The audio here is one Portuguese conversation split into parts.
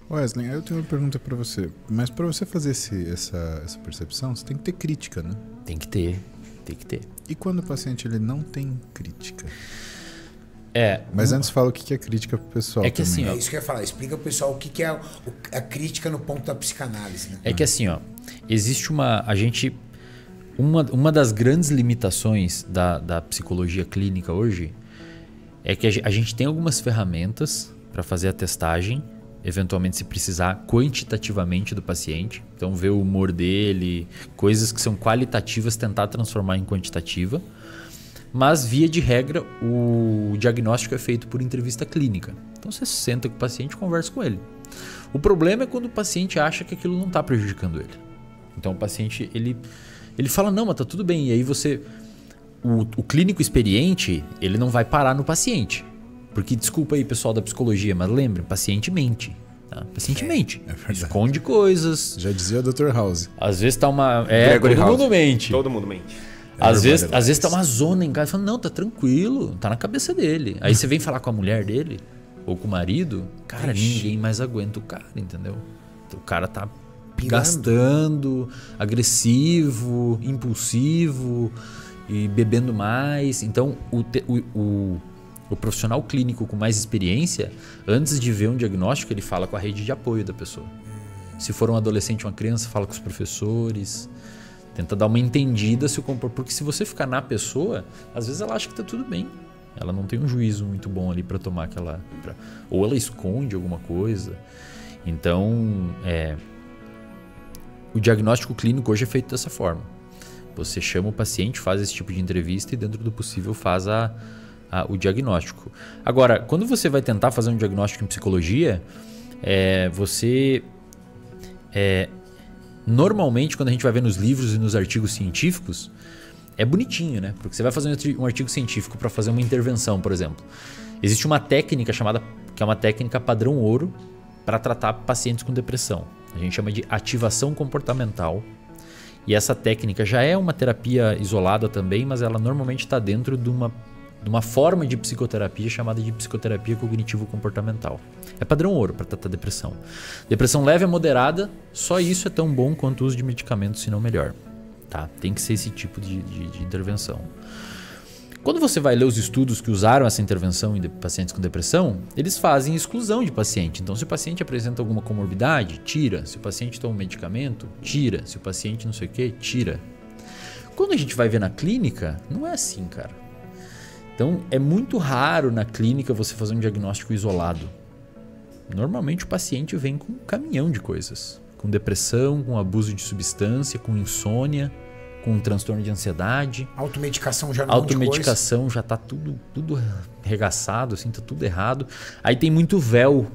Wesley, eu tenho uma pergunta pra você. Mas pra você fazer essa percepção, você tem que ter crítica, né? Tem que ter, tem que ter. E quando o paciente ele não tem crítica? É. Mas antes fala o que é crítica pro pessoal. É que também. assim, ó. É isso que eu ia falar. Explica pro pessoal o que é a crítica no ponto da psicanálise, né? É que assim, ó. Existe uma das grandes limitações da psicologia clínica hoje é que a gente tem algumas ferramentas para fazer a testagem, eventualmente se precisar quantitativamente do paciente. Então ver o humor dele, coisas que são qualitativas, tentar transformar em quantitativa. Mas via de regra o diagnóstico é feito por entrevista clínica. Então você senta com o paciente e conversa com ele. O problema é quando o paciente acha que aquilo não está prejudicando ele. Então o paciente ele fala, não, mas tá tudo bem. E aí o clínico experiente, ele não vai parar no paciente. Porque, desculpa aí pessoal da psicologia, mas lembre, o paciente mente. Tá? O paciente mente. Esconde coisas. Já dizia o Dr. House. Às vezes tá uma... Gregory todo House. mundo mente. Todo mundo mente. Às vezes tá uma zona em casa. Fala, não, tá tranquilo. Tá na cabeça dele. Aí você vem falar com a mulher dele, ou com o marido, cara, ninguém mais aguenta o cara, entendeu? O cara tá gastando, agressivo, impulsivo e bebendo mais. Então, o profissional clínico com mais experiência, antes de ver um diagnóstico, ele fala com a rede de apoio da pessoa. Se for um adolescente ou uma criança, fala com os professores. Tenta dar uma entendida se o comportamento... Porque se você ficar na pessoa, às vezes ela acha que tá tudo bem. Ela não tem um juízo muito bom ali para tomar aquela... Ou ela esconde alguma coisa. Então, o diagnóstico clínico hoje é feito dessa forma. Você chama o paciente, faz esse tipo de entrevista e dentro do possível faz o diagnóstico. Agora, quando você vai tentar fazer um diagnóstico em psicologia, normalmente, quando a gente vai ver nos livros e nos artigos científicos, é bonitinho, né? Porque você vai fazer um artigo científico para fazer uma intervenção, por exemplo. Existe uma técnica que é uma técnica padrão ouro para tratar pacientes com depressão. A gente chama de ativação comportamental. E essa técnica já é uma terapia isolada também, mas ela normalmente está dentro de uma forma de psicoterapia chamada de psicoterapia cognitivo-comportamental. É padrão ouro para tratar depressão. Depressão leve a moderada, só isso é tão bom quanto o uso de medicamentos, se não melhor. Tá? Tem que ser esse tipo de intervenção. Quando você vai ler os estudos que usaram essa intervenção em pacientes com depressão, eles fazem exclusão de paciente. Então, se o paciente apresenta alguma comorbidade, tira. Se o paciente toma um medicamento, tira. Se o paciente não sei o que, tira. Quando a gente vai ver na clínica, não é assim, cara. Então, é muito raro na clínica você fazer um diagnóstico isolado. Normalmente o paciente vem com um caminhão de coisas. Com depressão, com abuso de substância, com insônia, com um transtorno de ansiedade. Automedicação já não é Automedicação já tá tudo regaçado, assim, tá tudo errado. Aí tem muito véu.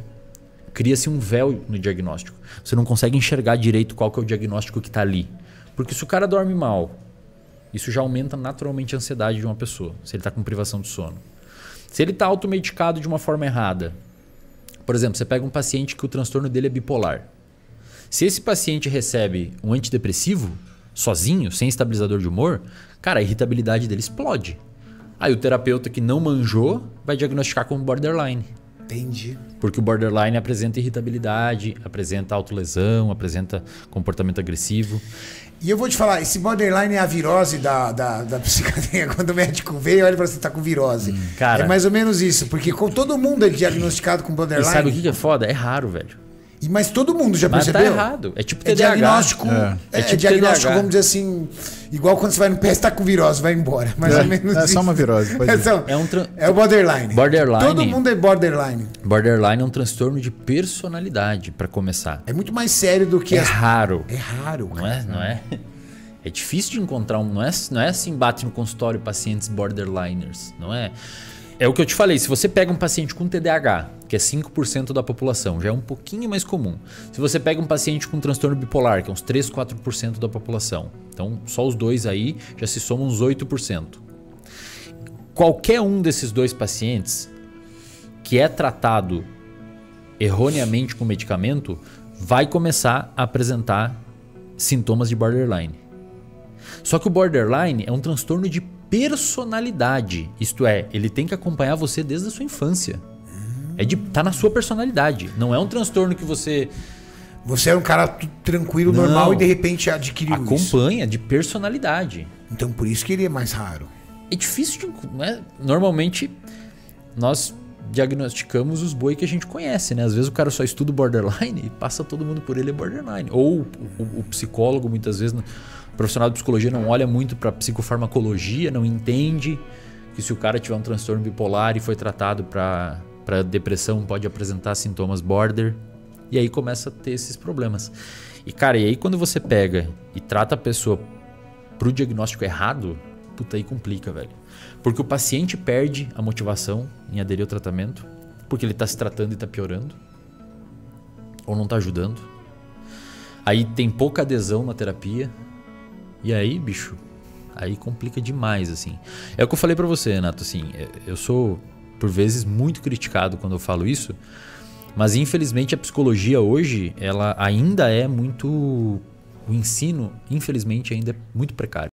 Cria-se um véu no diagnóstico. Você não consegue enxergar direito qual que é o diagnóstico que tá ali. Porque se o cara dorme mal, isso já aumenta naturalmente a ansiedade de uma pessoa, se ele está com privação de sono. Se ele está automedicado de uma forma errada, por exemplo, você pega um paciente que o transtorno dele é bipolar. Se esse paciente recebe um antidepressivo, sozinho, sem estabilizador de humor, cara, a irritabilidade dele explode. Aí o terapeuta que não manjou vai diagnosticar como borderline. Entendi. Porque o borderline apresenta irritabilidade, apresenta autolesão, apresenta comportamento agressivo. E eu vou te falar, esse borderline é a virose da psiquiatria. Quando o médico veio, olha e fala assim, tá com virose. Cara, é mais ou menos isso, porque todo mundo é diagnosticado com borderline. E sabe o que é foda? É raro, velho. Mas todo mundo já percebeu? Mas tá errado. É tipo TDAH. Diagnóstico, é tipo diagnóstico, TDAH. vamos dizer assim, igual quando você vai no pé, você tá com virose, vai embora. Mais ou menos É isso. só uma virose. Pode ir. É o borderline. Borderline. Todo mundo é borderline. Borderline é um transtorno de personalidade, para começar. É muito mais sério do que... raro. É raro, cara. Não é? É difícil de encontrar não é assim, bate no consultório pacientes borderliners, não é? É o que eu te falei, se você pega um paciente com TDAH, que é 5% da população, já é um pouquinho mais comum. Se você pega um paciente com transtorno bipolar, que é uns 3, 4% da população, então só os dois aí já se somam uns 8%. Qualquer um desses dois pacientes que é tratado erroneamente com medicamento vai começar a apresentar sintomas de borderline. Só que o borderline é um transtorno de personalidade, isto é, ele tem que acompanhar você desde a sua infância. Tá na sua personalidade. Não é um transtorno que você Você era um cara tranquilo, Não. normal e de repente adquiriu isso. acompanha de personalidade. Então por isso que ele é mais raro. É difícil de... Né? Normalmente, nós diagnosticamos os boi que a gente conhece, né? Às vezes o cara só estuda o borderline e passa todo mundo por ele é borderline. Ou o psicólogo, muitas vezes, o profissional de psicologia não olha muito para psicofarmacologia, não entende que se o cara tiver um transtorno bipolar e foi tratado para depressão, pode apresentar sintomas border. E aí começa a ter esses problemas. E cara, e aí quando você pega e trata a pessoa pro diagnóstico errado, puta, aí complica, velho. Porque o paciente perde a motivação em aderir ao tratamento, porque ele tá se tratando e tá piorando, ou não tá ajudando. Aí tem pouca adesão na terapia. E aí, bicho, aí complica demais, assim. É o que eu falei pra você, Renato, assim, eu sou, por vezes, muito criticado quando eu falo isso, mas infelizmente a psicologia hoje, ela ainda é muito... O ensino, infelizmente, ainda é muito precário.